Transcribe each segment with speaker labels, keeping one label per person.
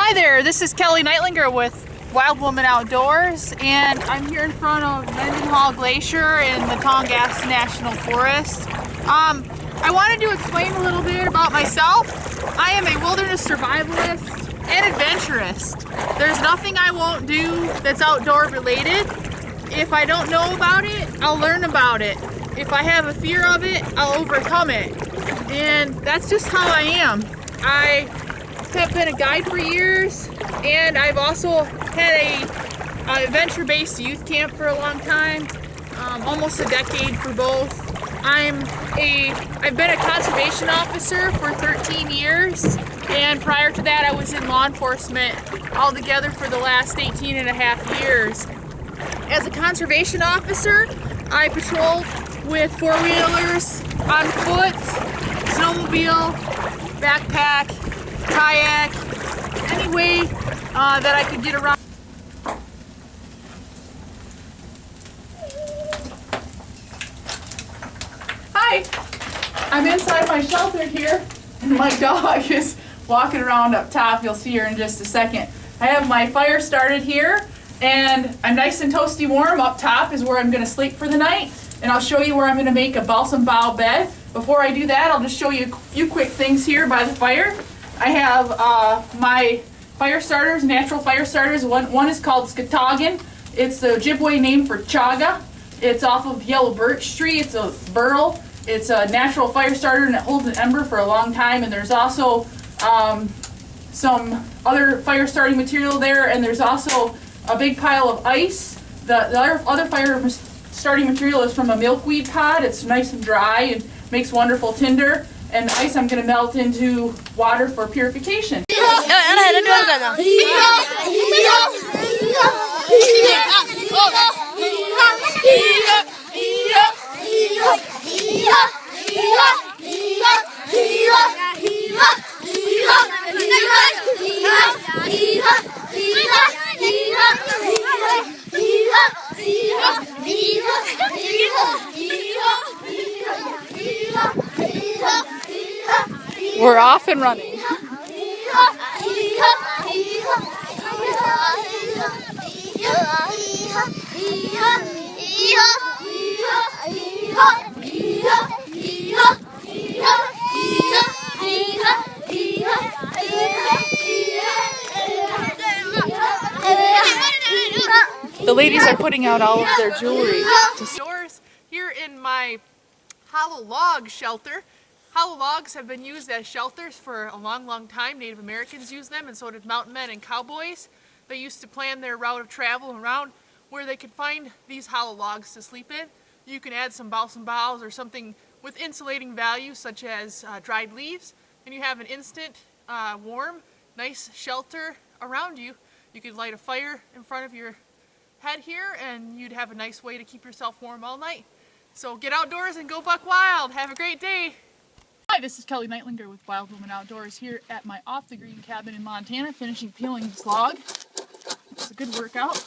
Speaker 1: Hi there, this is Kellie Nightlinger with Wild Woman Outdoors, and I'm here in front of Mendenhall Glacier in the Tongass National Forest. I wanted to explain a little bit about myself. I am a wilderness survivalist and adventurist. There's nothing I won't do that's outdoor related. If I don't know about it, I'll learn about it. If I have a fear of it, I'll overcome it. And that's just how I am. I have been a guide for years, and I've also had a adventure-based youth camp for a long time, almost a decade for both. I've been a conservation officer for 13 years, and prior to that I was in law enforcement altogether for the last 18 and a half years. As a conservation officer, I patrol with four-wheelers, on foot, snowmobile, backpack, kayak, any way that I could get around. Hi, I'm inside my shelter here, and my dog is walking around up top. You'll see her in just a second. I have my fire started here, and I'm nice and toasty warm. Up top is where I'm going to sleep for the night, and I'll show you where I'm going to make a balsam bough bed. Before I do that, I'll just show you a few quick things here by the fire. I have my fire starters, natural fire starters. One is called Skatagan. It's the Ojibwe name for Chaga. It's off of yellow birch tree. It's a burl. It's a natural fire starter, and it holds an ember for a long time. And there's also some other fire starting material there, and there's also a big pile of ice. The other fire starting material is from a milkweed pod. It's nice and dry and makes wonderful tinder. And the ice I'm going to melt into water for purification. We're off and running. The ladies are putting out all of their jewelry. Doors here in my hollow log shelter. Hollow logs have been used as shelters for a long, long time. Native Americans used them, and so did mountain men and cowboys. They used to plan their route of travel around where they could find these hollow logs to sleep in. You can add some balsam boughs or something with insulating value, such as dried leaves, and you have an instant, warm, nice shelter around you. You could light a fire in front of your head here, and you'd have a nice way to keep yourself warm all night. So get outdoors and go buck wild. Have a great day. Hi, this is Kellie Nightlinger with Wild Woman Outdoors here at my off-the-green cabin in Montana, finishing peeling this log. It's a good workout.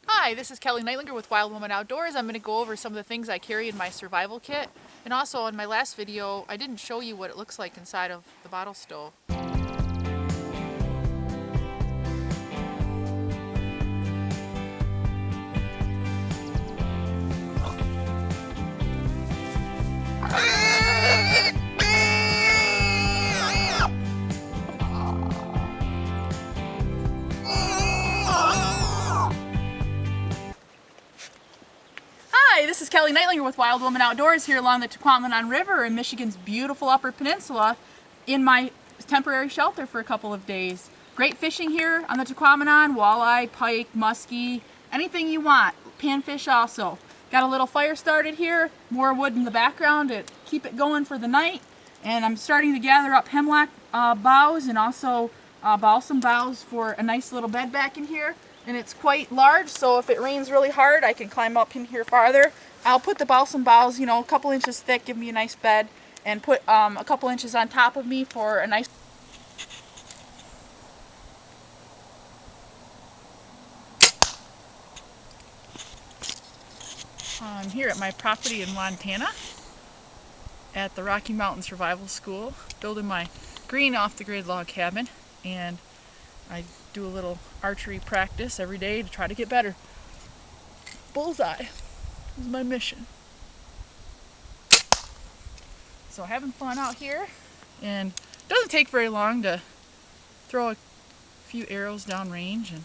Speaker 1: Hi, this is Kellie Nightlinger with Wild Woman Outdoors. I'm going to go over some of the things I carry in my survival kit. And also in my last video, I didn't show you what it looks like inside of the bottle stove. This is Kellie Nightlinger with Wild Woman Outdoors here along the Tequamanon River in Michigan's beautiful Upper Peninsula in my temporary shelter for a couple of days. Great fishing here on the Tequamanon, walleye, pike, muskie, anything you want. Panfish also. Got a little fire started here, more wood in the background to keep it going for the night. And I'm starting to gather up hemlock boughs and also balsam boughs for a nice little bed back in here. And it's quite large, so if it rains really hard, I can climb up in here farther. I'll put the balsam boughs, a couple inches thick, give me a nice bed. and put a couple inches on top of me for a nice. I'm here at my property in Montana at the Rocky Mountain Survival School, building my green off-the-grid log cabin, and I do a little archery practice every day to try to get better. Bullseye is my mission. So having fun out here, and it doesn't take very long to throw a few arrows down range, and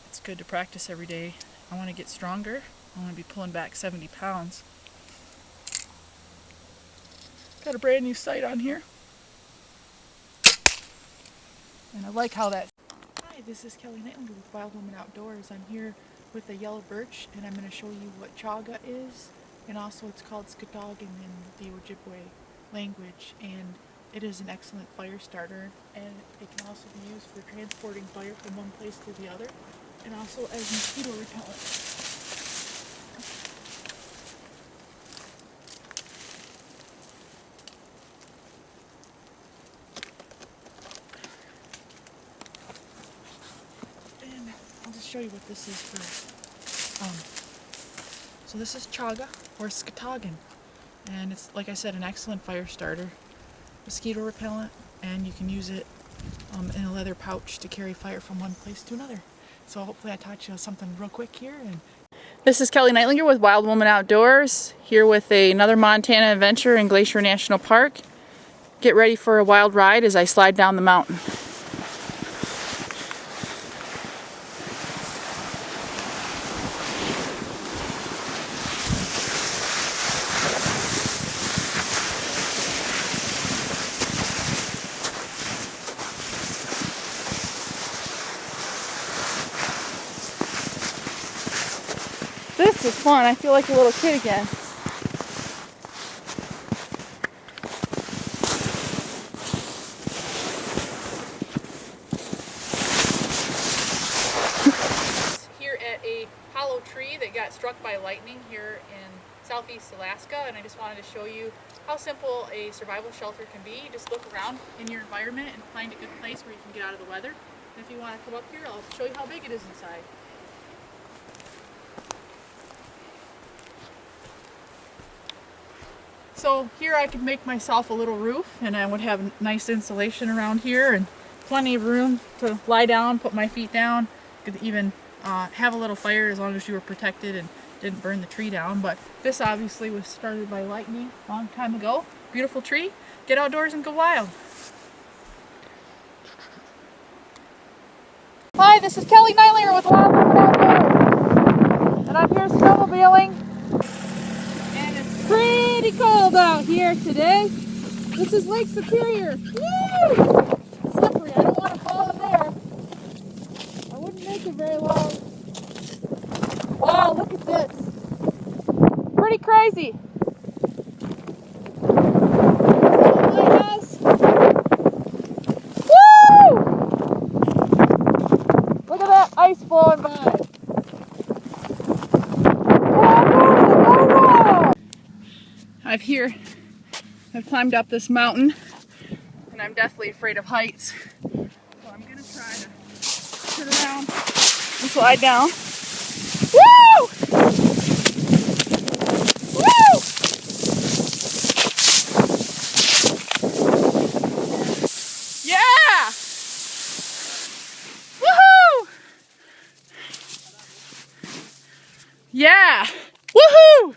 Speaker 1: it's good to practice every day. I want to get stronger. I want to be pulling back 70 pounds. Got a brand new sight on here. And I like how that... Hi, this is Kellie Nightlinger with Wild Woman Outdoors. I'm here with a yellow birch, and I'm going to show you what chaga is, and also it's called skatagan in the Ojibwe language, and it is an excellent fire starter, and it can also be used for transporting fire from one place to the other, and also as mosquito repellent. I'll just show you what this is for. So this is chaga, or skatagan, and it's, like I said, an excellent fire starter, mosquito repellent, and you can use it in a leather pouch to carry fire from one place to another. So hopefully I taught you something real quick here. And this is Kellie Nightlinger with Wild Woman Outdoors, here with another Montana adventure in Glacier National Park. Get ready for a wild ride as I slide down the mountain. This is fun. I feel like a little kid again. Here at a hollow tree that got struck by lightning here in southeast Alaska, and I just wanted to show you how simple a survival shelter can be. Just look around in your environment and find a good place where you can get out of the weather. And if you want to come up here, I'll show you how big it is inside. So here I could make myself a little roof, and I would have nice insulation around here and plenty of room to lie down, put my feet down. Could even have a little fire as long as you were protected and didn't burn the tree down. But this obviously was started by lightning a long time ago. Beautiful tree. Get outdoors and go wild. Hi, this is Kellie Nightlinger with Wild Woman Outdoors, and I'm here snowmobiling. Pretty cold out here today. This is Lake Superior. Woo! Slippery. I don't want to fall in there. I wouldn't make it very long. Wow, look at this. Pretty crazy. Woo! Look at that ice blowing by. I've climbed up this mountain, and I'm deathly afraid of heights. So I'm gonna try to turn around and slide down. Woo! Woo! Yeah! Woohoo! Yeah! Woohoo!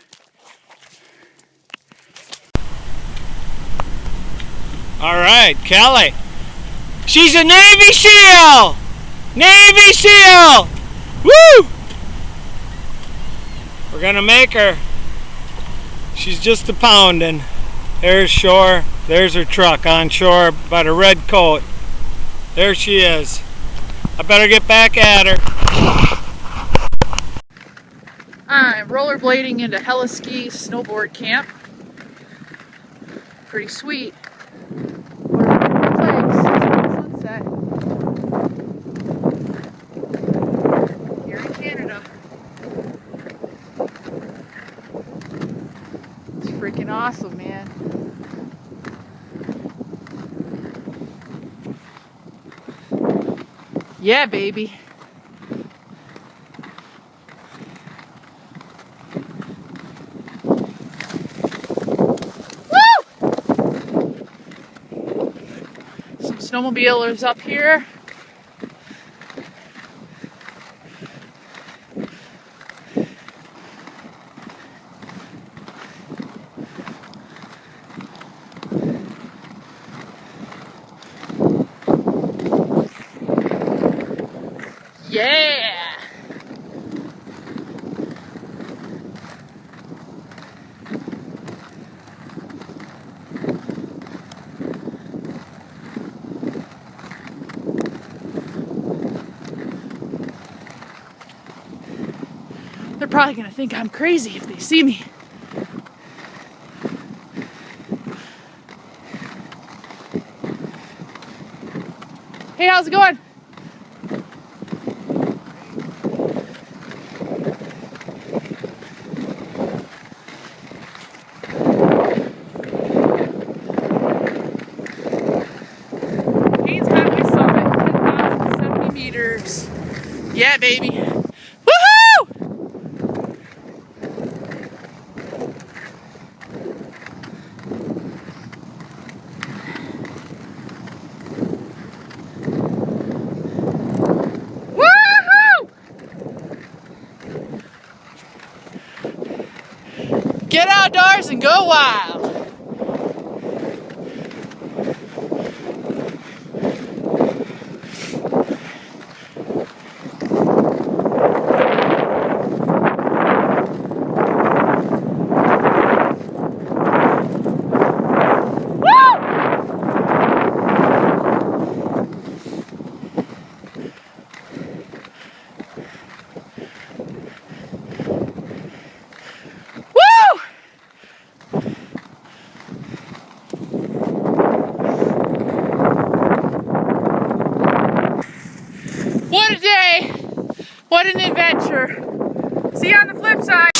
Speaker 2: All right, Kellie. She's a Navy SEAL! Navy SEAL! Woo! We're gonna make her. She's just a pounding. There's shore. There's her truck on shore by the red coat. There she is. I better get back at her.
Speaker 1: I'm rollerblading into Heliski snowboard camp. Pretty sweet. Sunset. Here in Canada. It's freaking awesome, man. Yeah, baby. Woo! Some snowmobilers up here. Yeah! They're probably gonna think I'm crazy if they see me. Hey, how's it going? Yeah, baby. Woohoo! Woohoo! Get outdoors and go wild. What a day! What an adventure! See you on the flip side!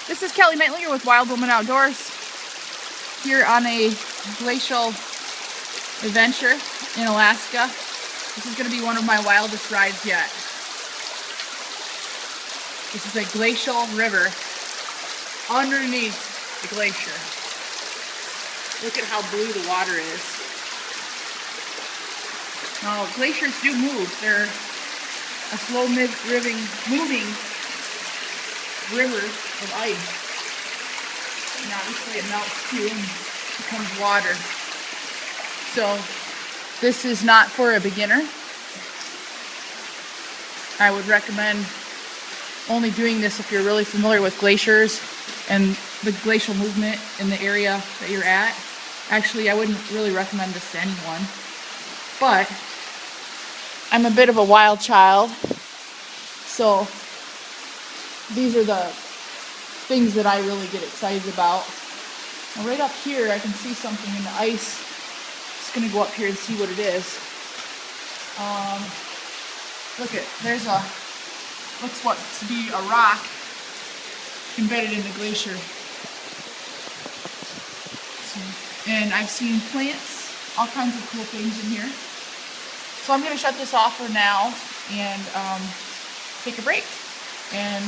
Speaker 1: This is Kellie Nightlinger with Wild Woman Outdoors here on a glacial adventure in Alaska. This is going to be one of my wildest rides yet. This is a glacial river underneath the glacier. Look at how blue the water is. Now, glaciers do move. They're a slow moving river of ice. And obviously it melts too and becomes water. So this is not for a beginner. I would recommend only doing this if you're really familiar with glaciers and the glacial movement in the area that you're at. Actually, I wouldn't really recommend this to anyone. But I'm a bit of a wild child, so these are the things that I really get excited about. Now right up here I can see something in the ice. Just gonna go up here and see what it is. Look at, there's a, looks what to be a rock embedded in the glacier. And I've seen plants, all kinds of cool things in here. So I'm gonna shut this off for now and take a break. and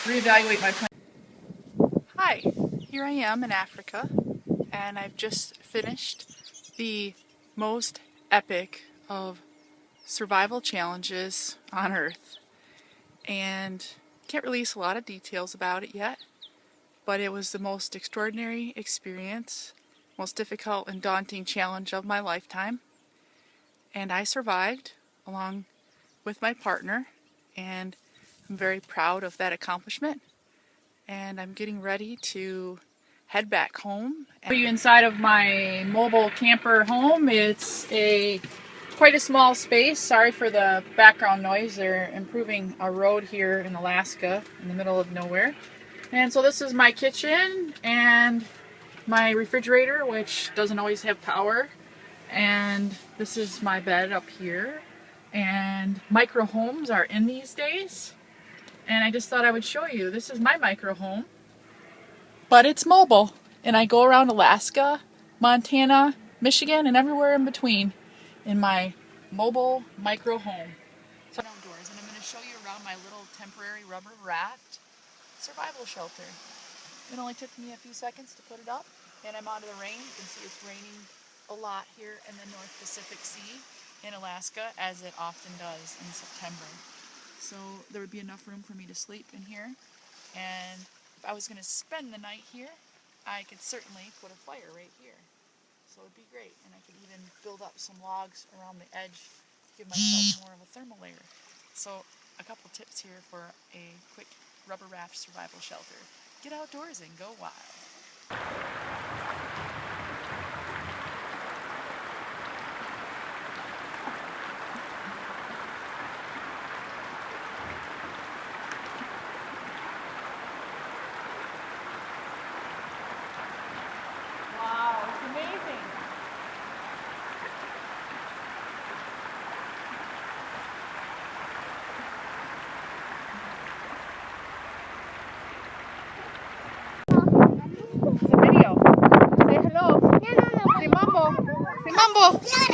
Speaker 1: reevaluate my plan. Hi, here I am in Africa, and I've just finished the most epic of survival challenges on Earth, and can't release a lot of details about it yet, but it was the most extraordinary experience, most difficult and daunting challenge of my lifetime, and I survived along with my partner, and I'm very proud of that accomplishment, and I'm getting ready to head back home. Are you inside of my mobile camper home? It's quite a small space. Sorry for the background noise. They're improving a road here in Alaska in the middle of nowhere. And so this is my kitchen and my refrigerator, which doesn't always have power. And this is my bed up here. And micro homes are in these days. And I just thought I would show you. This is my micro home, but it's mobile. And I go around Alaska, Montana, Michigan, and everywhere in between in my mobile micro home. So I'm outdoors, and I'm going to show you around my little temporary rubber raft survival shelter. It only took me a few seconds to put it up, and I'm out of the rain. You can see it's raining a lot here in the North Pacific Sea in Alaska, as it often does in September. So there would be enough room for me to sleep in here, and if I was going to spend the night here, I could certainly put a fire right here. So it would be great, and I could even build up some logs around the edge to give myself more of a thermal layer. So a couple tips here for a quick rubber raft survival shelter. Get outdoors and go wild. Wow, it's amazing. It's a video. Say hello. Say mambo. Say mambo. Oh, yeah.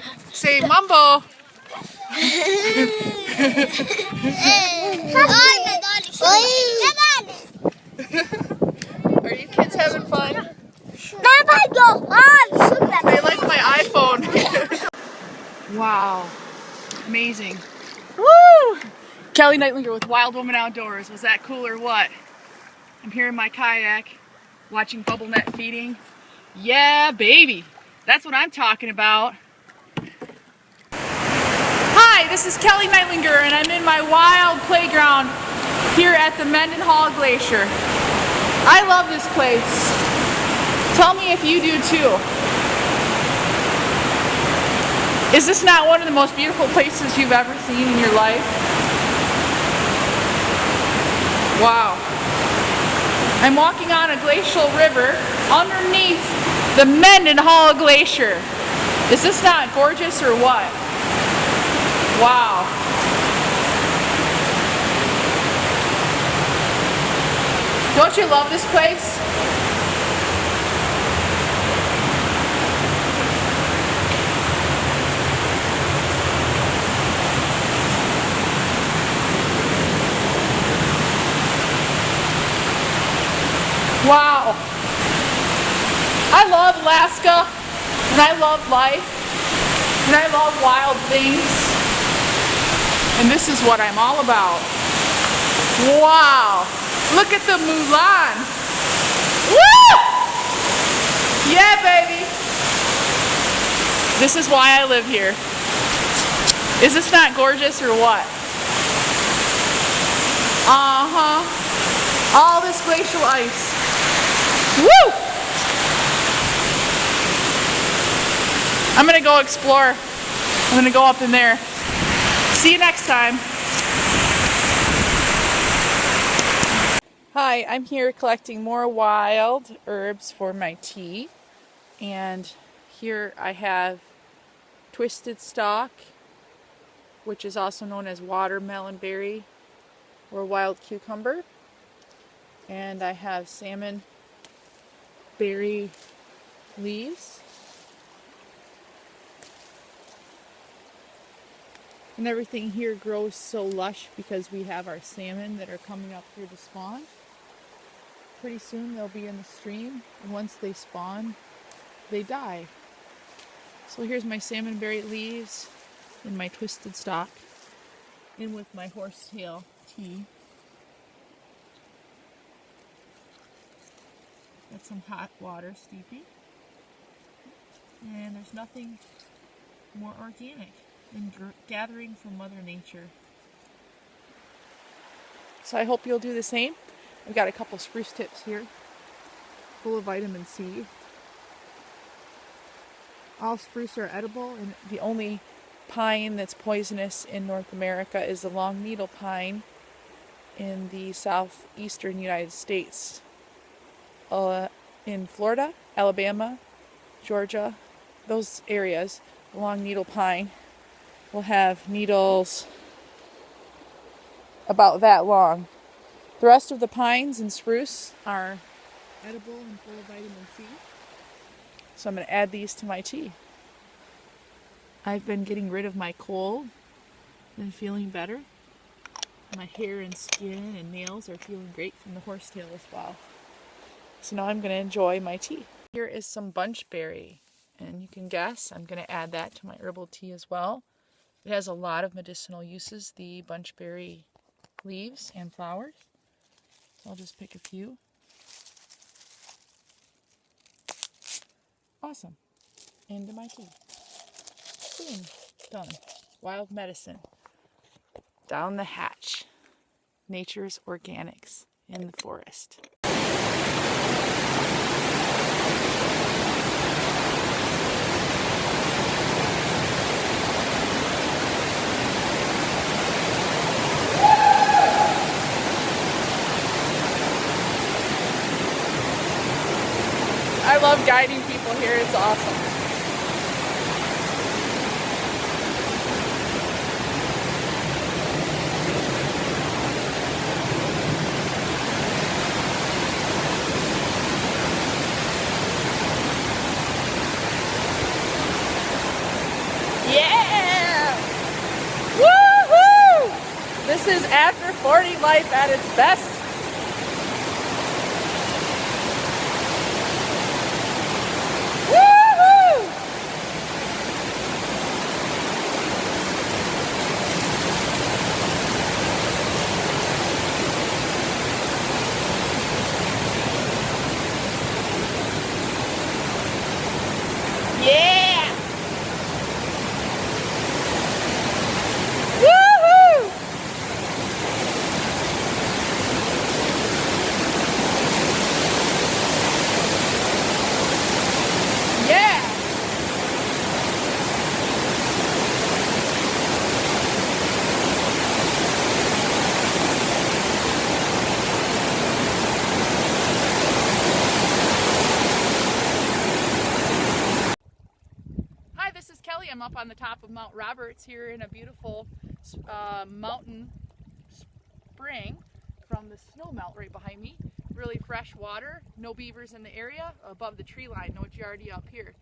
Speaker 1: Say mambo. Are you kids having fun? They like my iPhone. Wow. Amazing. Woo! Kellie Nightlinger with Wild Woman Outdoors. Was that cool or what? I'm here in my kayak watching bubble net feeding. Yeah, baby. That's what I'm talking about. Hi, this is Kellie Nightlinger, and I'm in my wild playground here at the Mendenhall Glacier. I love this place. Tell me if you do too. Is this not one of the most beautiful places you've ever seen in your life? Wow. I'm walking on a glacial river underneath the Mendenhall Glacier. Is this not gorgeous or what? Wow. Don't you love this place? Wow. I love Alaska, and I love life, and I love wild things, and this is what I'm all about. Wow. Look at the Mulan. Woo! Yeah, baby. This is why I live here. Is this not gorgeous or what? Uh-huh. All this glacial ice. Woo! I'm gonna go explore. I'm gonna go up in there. See you next time. Hi, I'm here collecting more wild herbs for my tea. And here I have twisted stalk, which is also known as watermelon berry or wild cucumber. And I have salmon berry leaves. And everything here grows so lush because we have our salmon that are coming up here to spawn. Pretty soon they'll be in the stream, and once they spawn, they die. So here's my salmonberry leaves and my twisted stalk, in with my horsetail tea. Got some hot water steeping. And there's nothing more organic than gathering from Mother Nature. So I hope you'll do the same. I've got a couple spruce tips here, full of vitamin C. All spruce are edible, and the only pine that's poisonous in North America is the long needle pine in the southeastern United States. In Florida, Alabama, Georgia, those areas, the long needle pine will have needles about that long. The rest of the pines and spruce are edible and full of vitamin C. So I'm going to add these to my tea. I've been getting rid of my cold and feeling better. My hair and skin and nails are feeling great from the horsetail as well. So now I'm going to enjoy my tea. Here is some bunchberry, and you can guess I'm going to add that to my herbal tea as well. It has a lot of medicinal uses, the bunchberry leaves and flowers. So I'll just pick a few. Awesome. Into my tea. Boom. Done. Wild medicine. Down the hatch. Nature's organics in the forest. I love guiding people here. It's awesome. Yeah! Woohoo! This is after 40 life at its best. Yeah! Woohoo! Yeah! Hi, this is Kelly. I'm up on the top of Mount Roberts here in a beautiful mountain spring from the snow melt right behind me. Really fresh water, no beavers in the area, above the tree line, no giardia up here.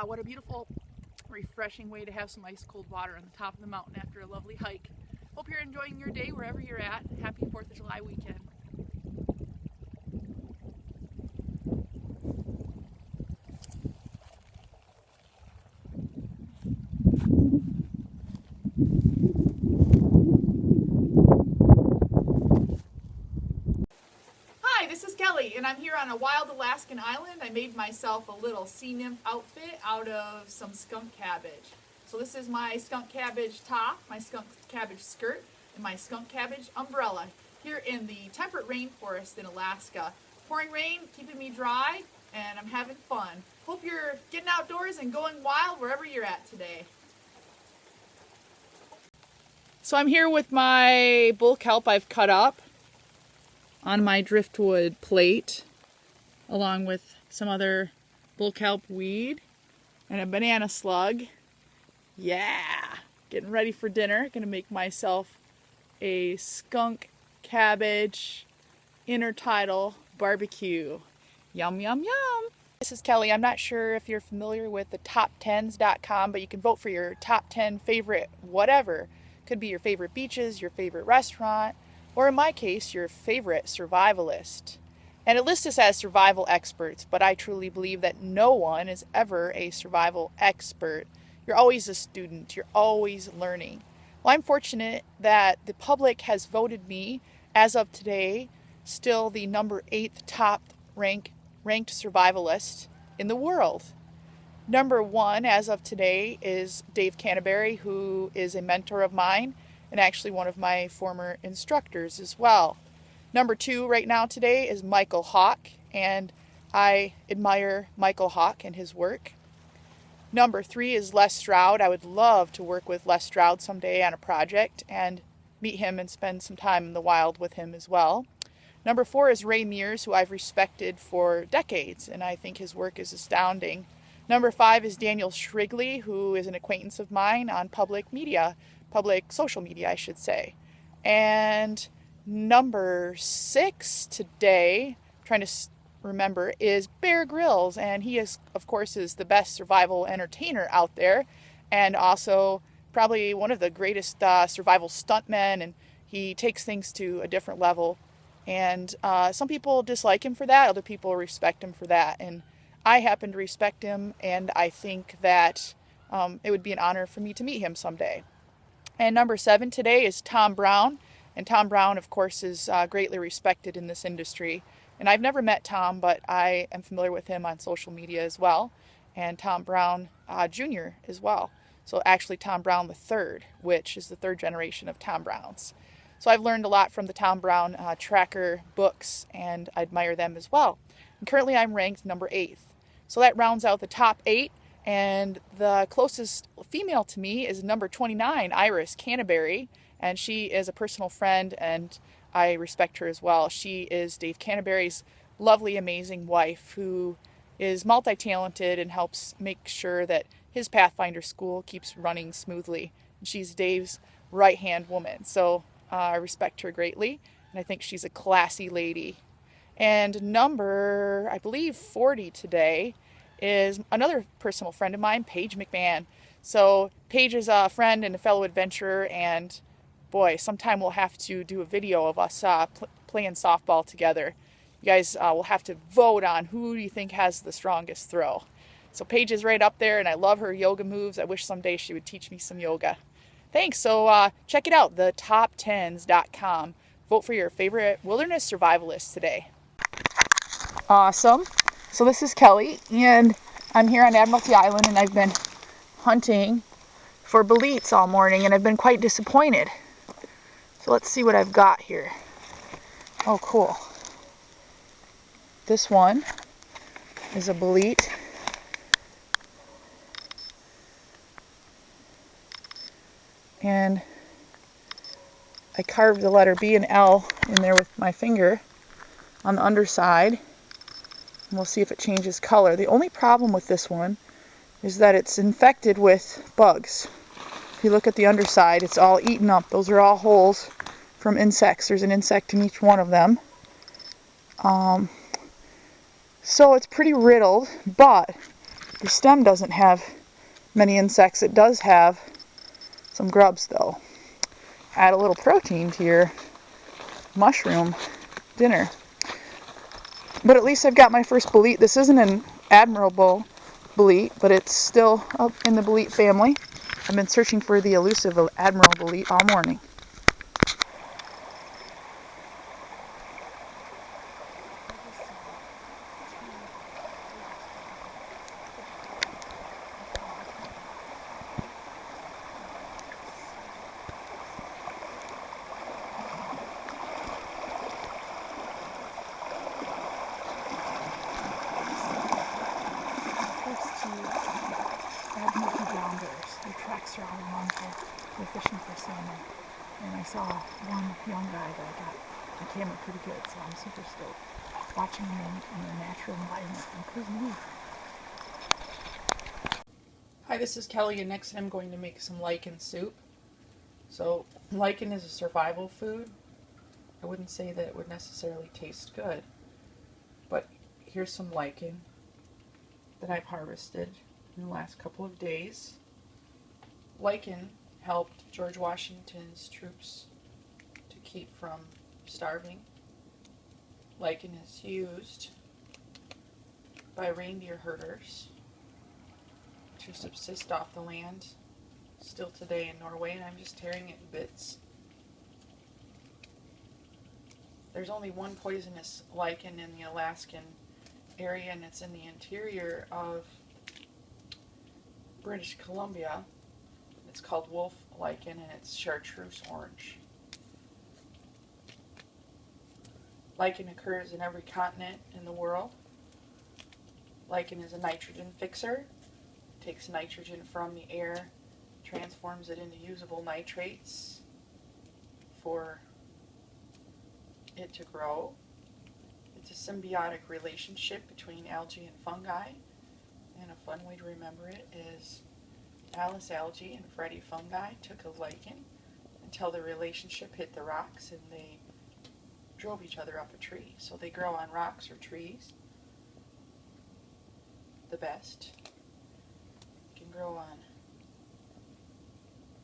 Speaker 1: What a beautiful, refreshing way to have some ice cold water on the top of the mountain after a lovely hike. Hope you're enjoying your day wherever you're at. Happy 4th of July weekend. Hi, this is Kelly, and I'm here on a wild Alaskan island. I made myself a little sea nymph outfit out of some skunk cabbage. So this is my skunk cabbage top, my skunk cabbage skirt, and my skunk cabbage umbrella here in the temperate rainforest in Alaska. Pouring rain, keeping me dry, and I'm having fun. Hope you're getting outdoors and going wild wherever you're at today. So I'm here with my bull kelp I've cut up on my driftwood plate, along with some other bull kelp weed and a banana slug. Yeah, getting ready for dinner. Gonna make myself a skunk cabbage intertidal barbecue. Yum, yum, yum. This is Kelly. I'm not sure if you're familiar with the top10s.com, but you can vote for your top 10 favorite whatever. Could be your favorite beaches, your favorite restaurant, or in my case, your favorite survivalist. And it lists us as survival experts, but I truly believe that no one is ever a survival expert. You're always a student. You're always learning. Well, I'm fortunate that the public has voted me, as of today, still the number 8th top ranked survivalist in the world. Number 1, as of today, is Dave Canterbury, who is a mentor of mine and actually one of my former instructors as well. Number 2 right now today is Michael Hawk, and I admire Michael Hawk and his work. Number 3 is Les Stroud. I would love to work with Les Stroud someday on a project and meet him and spend some time in the wild with him as well. Number 4 is Ray Mears, who I've respected for decades, and I think his work is astounding. Number 5 is Daniel Shrigley, who is an acquaintance of mine on public social media, I should say. And number 6 today, I'm trying to remember, is Bear Grylls, and he is, of course, is the best survival entertainer out there, and also probably one of the greatest survival stuntmen, and he takes things to a different level. And some people dislike him for that, other people respect him for that, and I happen to respect him, and I think that it would be an honor for me to meet him someday. And number 7 today is Tom Brown. And Tom Brown, of course, is greatly respected in this industry. And I've never met Tom, but I am familiar with him on social media as well. And Tom Brown Jr. as well. So actually Tom Brown III, which is the 3rd generation of Tom Browns. So I've learned a lot from the Tom Brown tracker books, and I admire them as well. And currently I'm ranked number 8th. So that rounds out the top 8. And the closest female to me is number 29, Iris Canterbury. And she is a personal friend, and I respect her as well. She is Dave Canterbury's lovely, amazing wife, who is multi-talented and helps make sure that his Pathfinder school keeps running smoothly. She's Dave's right-hand woman, so I respect her greatly, and I think she's a classy lady. And number, I believe, 40 today is another personal friend of mine, Paige McMahon. So Paige is a friend and a fellow adventurer, and boy, sometime we'll have to do a video of us playing softball together. You guys will have to vote on who do you think has the strongest throw. So Paige is right up there, and I love her yoga moves. I wish someday she would teach me some yoga. Thanks. So check it out, the top10s.com. Vote for your favorite wilderness survivalist today. Awesome. So this is Kelly, and I'm here on Admiralty Island, and I've been hunting for boletes all morning, and I've been quite disappointed. So let's see what I've got here. Oh, cool. This one is a bolete. And I carved the letter B and L in there with my finger on the underside. And we'll see if it changes color. The only problem with this one is that it's infected with bugs. If you look at the underside, it's all eaten up. Those are all holes from insects. There's an insect in each one of them. So it's pretty riddled, but the stem doesn't have many insects. It does have some grubs, though. Add a little protein to your mushroom dinner. But at least I've got my first bolete. This isn't an admirable bolete, but it's still up in the bolete family. I've been searching for the elusive admiral bolete all morning. The tracks are all along for fishing for salmon, and I saw one young guy that I got my camera pretty good, so I'm super stoked watching them in their natural environment and cruising in. Hi, this is Kelly, and next I'm going to make some lichen soup. So lichen is a survival food, I wouldn't say that it would necessarily taste good, but here's some lichen that I've harvested in the last couple of days. Lichen helped George Washington's troops to keep from starving. Lichen is used by reindeer herders to subsist off the land still today in Norway, and I'm just tearing it in bits. There's only one poisonous lichen in the Alaskan area, and it's in the interior of British Columbia. It's called wolf lichen, and it's chartreuse orange. Lichen occurs in every continent in the world. Lichen is a nitrogen fixer. It takes nitrogen from the air, transforms it into usable nitrates for it to grow. It's a symbiotic relationship between algae and fungi, and a fun way to remember it is Alice algae and Freddy fungi took a lichen until the relationship hit the rocks and they drove each other up a tree. So they grow on rocks or trees the best. You can grow on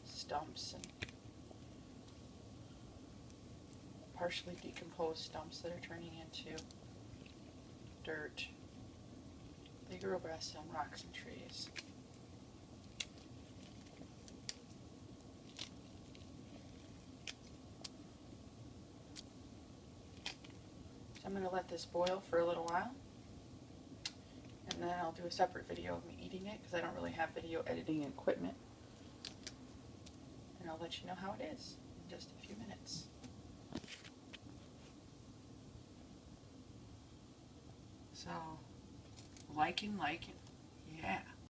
Speaker 1: stumps and partially decomposed stumps that are turning into dirt. They grow best on rocks and trees. So I'm going to let this boil for a little while, and then I'll do a separate video of me eating it because I don't really have video editing equipment. And I'll let you know how it is in just a few minutes. So, lichen, yeah.